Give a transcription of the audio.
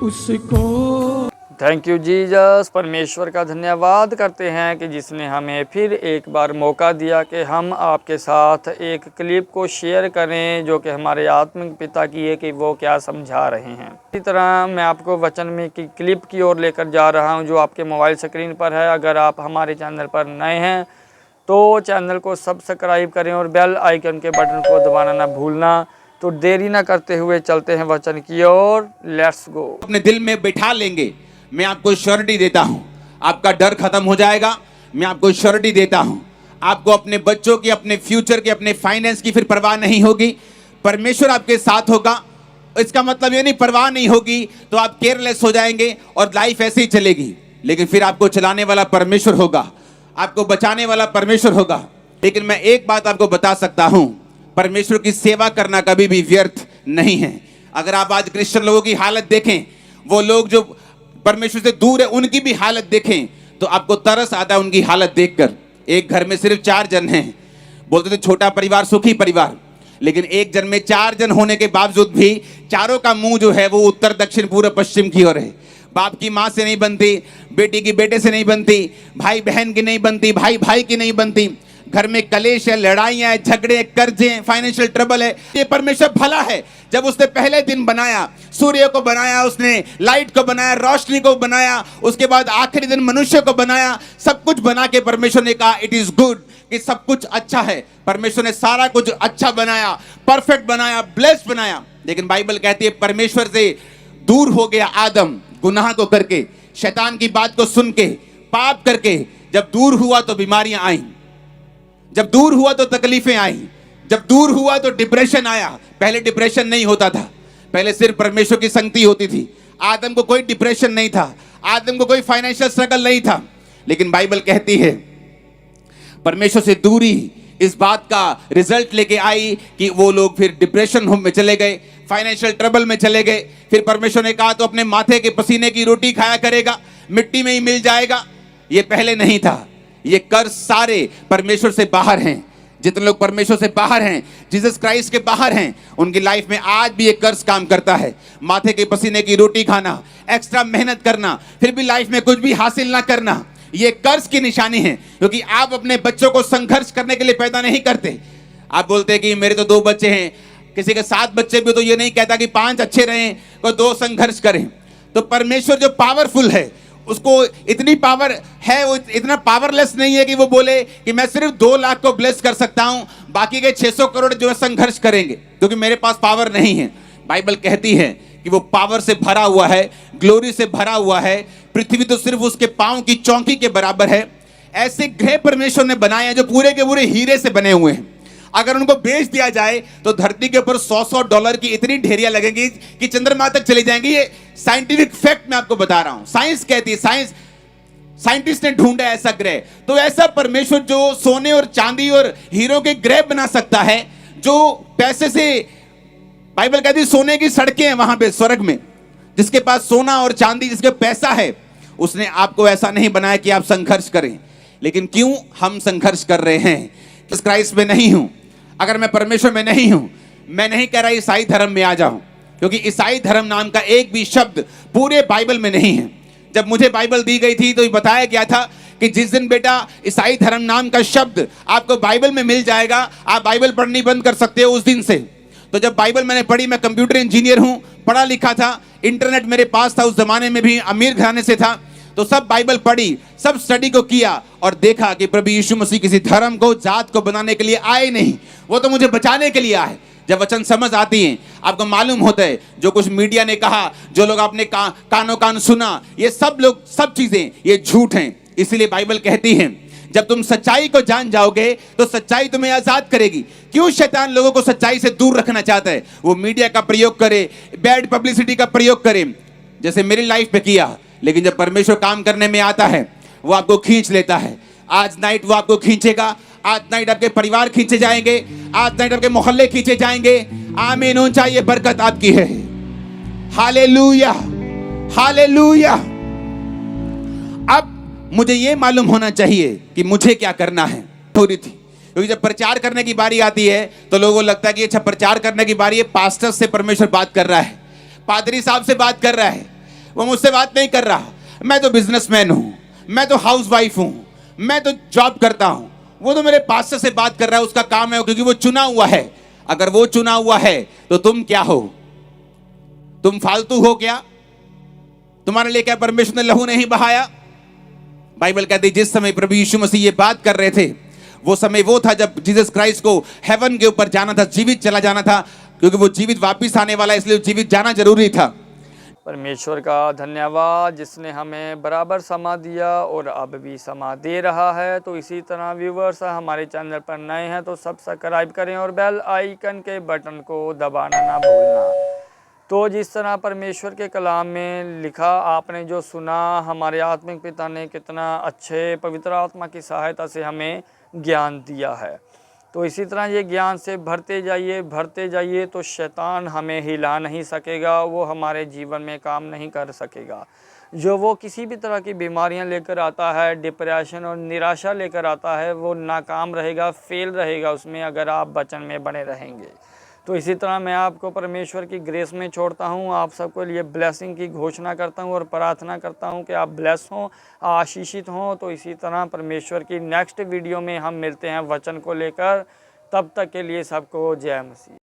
उसको। Thank you Jesus. परमेश्वर का धन्यवाद करते हैं कि जिसने हमें फिर एक बार मौका दिया कि हम आपके साथ एक क्लिप को शेयर करें जो कि हमारे आत्मिक पिता की है कि वो क्या समझा रहे हैं। इसी तरह मैं आपको वचन में की क्लिप की ओर लेकर जा रहा हूं जो आपके मोबाइल स्क्रीन पर है। अगर आप हमारे चैनल पर नए हैं तो चैनल को सब्सक्राइब करें और बेल आइकन के बटन को दबाना ना भूलना। तो देरी ना करते हुए चलते हैं वचन की ओर। Let's go. अपने दिल में बिठा लेंगे, मैं आपको श्योरिटी देता हूं, आपका डर खत्म हो जाएगा। मैं आपको श्योरिटी देता हूं, आपको अपने बच्चों की, अपने फ्यूचर की, अपने फाइनेंस की फिर परवाह नहीं होगी। परमेश्वर आपके साथ होगा। इसका मतलब ये नहीं परवाह नहीं होगी तो आप केयरलेस हो जाएंगे और लाइफ ऐसे ही चलेगी, लेकिन फिर आपको चलाने वाला परमेश्वर होगा, आपको बचाने वाला परमेश्वर होगा। लेकिन मैं एक बात आपको बता सकता हूं, परमेश्वर की सेवा करना कभी भी व्यर्थ नहीं है। अगर आप आज क्रिश्चियन लोगों की हालत देखें, वो लोग जो परमेश्वर से दूर है उनकी भी हालत देखें तो आपको तरस आता है उनकी हालत देखकर। एक घर में सिर्फ 4 जन हैं, बोलते थे छोटा परिवार सुखी परिवार, लेकिन एक जन में 4 जन होने के बावजूद भी चारों का मुंह जो है वो उत्तर दक्षिण पूर्व पश्चिम की ओर है। बाप की माँ से नहीं बनती, बेटी की बेटे से नहीं बनती, भाई बहन की नहीं बनती, भाई भाई की नहीं बनती। घर में कलेश है, लड़ाइयां है, झगड़े, कर्जे, फाइनेंशियल ट्रबल है। ये परमेश्वर भला है। जब उसने पहले दिन बनाया, सूर्य को बनाया, उसने लाइट को बनाया, रोशनी को बनाया, उसके बाद आखिरी दिन मनुष्य को बनाया, सब कुछ बना के परमेश्वर ने कहा इट इज गुड, कि सब कुछ अच्छा है। परमेश्वर ने सारा कुछ अच्छा बनाया, परफेक्ट बनाया, ब्लेस्ड बनाया। लेकिन बाइबल कहती है परमेश्वर से दूर हो गया आदम, गुनाह को करके, शैतान की बात को सुन के, पाप करके। जब दूर हुआ तो बीमारियां आई, जब दूर हुआ तो तकलीफें आई, जब दूर हुआ तो डिप्रेशन आया। पहले डिप्रेशन नहीं होता था, पहले सिर्फ परमेश्वर की संगति होती थी। आदम को कोई डिप्रेशन नहीं था, आदम को कोई फाइनेंशियल स्ट्रगल नहीं था। लेकिन बाइबल कहती है परमेश्वर से दूरी इस बात का रिजल्ट लेके आई कि वो लोग फिर डिप्रेशन में चले गए, फाइनेंशियल ट्रबल में चले गए। फिर परमेश्वर ने कहा तो अपने माथे के पसीने की रोटी खाया करेगा, मिट्टी में ही मिल जाएगा। ये पहले नहीं था। ये कर्ज सारे परमेश्वर से बाहर हैं। जितने लोग परमेश्वर से बाहर हैं, जीसस क्राइस्ट के बाहर हैं, उनकी लाइफ में आज भी ये कर्ज काम करता है। माथे के पसीने की रोटी खाना, एक्स्ट्रा मेहनत करना, फिर भी लाइफ में कुछ भी हासिल ना करना, ये कर्ज की निशानी है। क्योंकि आप अपने बच्चों को संघर्ष करने के लिए पैदा नहीं करते। आप बोलते हैं कि मेरे तो 2 बच्चे हैं, किसी के 7 बच्चे भी, तो ये नहीं कहता कि 5 अच्छे रहें और 2 संघर्ष करें। तो परमेश्वर जो पावरफुल है, उसको इतनी पावर है, वो इतना पावरलेस नहीं है कि वो बोले कि मैं सिर्फ 2 लाख को ब्लेस कर सकता हूं, बाकी के 600 करोड़ जो है संघर्ष करेंगे, क्योंकि मेरे पास पावर नहीं है। बाइबल कहती है कि वो पावर से भरा हुआ है, ग्लोरी से भरा हुआ है। पृथ्वी तो सिर्फ उसके पांव की चौकी के बराबर है। ऐसे ग्रह परमेश्वर ने बनाए हैं जो पूरे के पूरे हीरे से बने हुए हैं। अगर उनको बेच दिया जाए तो धरती के ऊपर $100 की इतनी ढेरियां लगेंगी कि चंद्रमा तक चली जाएंगी। ये साइंटिफिक फैक्ट मैं आपको बता रहा हूं, साइंस कहती है, साइंटिस्ट ने ढूंढा ऐसा ग्रह। तो ऐसा परमेश्वर जो सोने और चांदी और हीरो के ग्रह बना सकता है, जो पैसे से, बाइबल कहती है सोने की सड़कें हैं वहां पे स्वर्ग में, जिसके पास सोना और चांदी, जिसके पैसा है, उसने आपको ऐसा नहीं बनाया कि आप संघर्ष करें। लेकिन क्यों हम संघर्ष कर रहे हैं? इस क्राइस्ट में नहीं हूं, अगर मैं परमेश्वर में नहीं हूं, मैं नहीं कह रहा ईसाई धर्म में आ जाऊं, क्योंकि ईसाई धर्म नाम का एक भी शब्द पूरे बाइबल में नहीं है। जब मुझे बाइबल दी गई थी तो ये बताया गया था कि जिस दिन बेटा ईसाई धर्म नाम का शब्द आपको बाइबल में मिल जाएगा, आप बाइबल पढ़नी बंद कर सकते हो उस दिन से। तो जब बाइबल मैंने पढ़ी, मैं कंप्यूटर इंजीनियर हूं, पढ़ा लिखा था, इंटरनेट मेरे पास था, उस जमाने में भी अमीर घराने से था, तो सब बाइबल पढ़ी, सब स्टडी को किया और देखा कि प्रभु यीशु मसीह किसी धर्म को, जात को बनाने के लिए आए नहीं, वो तो मुझे बचाने के लिए आए। जब वचन समझ आती हैं, आपको मालूम होता है जो कुछ मीडिया ने कहा, जो लोग आपने कानों कान सुना, ये सब चीजें ये झूठ हैं। इसीलिए बाइबल कहती है जब तुम सच्चाई को जान जाओगे तो सच्चाई तुम्हें आजाद करेगी। क्यों शैतान लोगों को सच्चाई से दूर रखना चाहता है? वो मीडिया का प्रयोग करे, बैड पब्लिसिटी का प्रयोग करे, जैसे मेरी लाइफ पे किया। लेकिन जब परमेश्वर काम करने में आता है, वो आपको खींच लेता है। आज नाइट वो आपको खींचेगा, आज नाइट आपके परिवार खींचे जाएंगे, आज नाइट आपके मोहल्ले खींचे जाएंगे। आमीन हो चाहिए, बरकत आपकी है। Hallelujah, hallelujah. अब मुझे ये मालूम होना चाहिए कि मुझे क्या करना है। थोड़ी थी, क्योंकि जब प्रचार करने की बारी आती है तो लोगों को लगता है कि अच्छा प्रचार करने की बारी है, पास्टर से परमेश्वर बात कर रहा है, पादरी साहब से बात कर रहा है। वो मुझसे बात नहीं कर रहा। मैं तो बिजनेसमैन हूं, मैं तो हाउसवाइफ हूं, मैं तो जॉब करता हूं। वो तो मेरे पास्टर से बात कर रहा है, उसका काम है, क्योंकि वो चुना हुआ है। अगर वो चुना हुआ है तो तुम क्या हो? तुम फालतू हो क्या? तुम्हारे लिए क्या परमेश्वर ने लहू नहीं बहाया? बाइबल कहती है जिस समय प्रभु यीशु मसीह ये बात कर रहे थे, वो समय वो था जब जीसस क्राइस्ट को हेवन के ऊपर जाना था, जीवित चला जाना था, क्योंकि वो जीवित वापस आने वाला है, इसलिए जीवित जाना जरूरी था। परमेश्वर का धन्यवाद जिसने हमें बराबर समा दिया और अब भी समा दे रहा है। तो इसी तरह व्यूवर्स हमारे चैनल पर नए हैं तो सब्सक्राइब करें और बेल आइकन के बटन को दबाना ना भूलना। तो जिस तरह परमेश्वर के कलाम में लिखा, आपने जो सुना, हमारे आत्मिक पिता ने कितना अच्छे पवित्र आत्मा की सहायता से हमें ज्ञान दिया है। तो इसी तरह ये ज्ञान से भरते जाइए तो शैतान हमें हिला नहीं सकेगा, वो हमारे जीवन में काम नहीं कर सकेगा। जो वो किसी भी तरह की बीमारियां लेकर आता है, डिप्रेशन और निराशा लेकर आता है, वो नाकाम रहेगा, फेल रहेगा उसमें, अगर आप वचन में बने रहेंगे। तो इसी तरह मैं आपको परमेश्वर की ग्रेस में छोड़ता हूँ, आप सबके लिए ब्लेसिंग की घोषणा करता हूँ और प्रार्थना करता हूँ कि आप ब्लेस हों, आशीषित हों। तो इसी तरह परमेश्वर की नेक्स्ट वीडियो में हम मिलते हैं वचन को लेकर। तब तक के लिए सबको जय मसीह।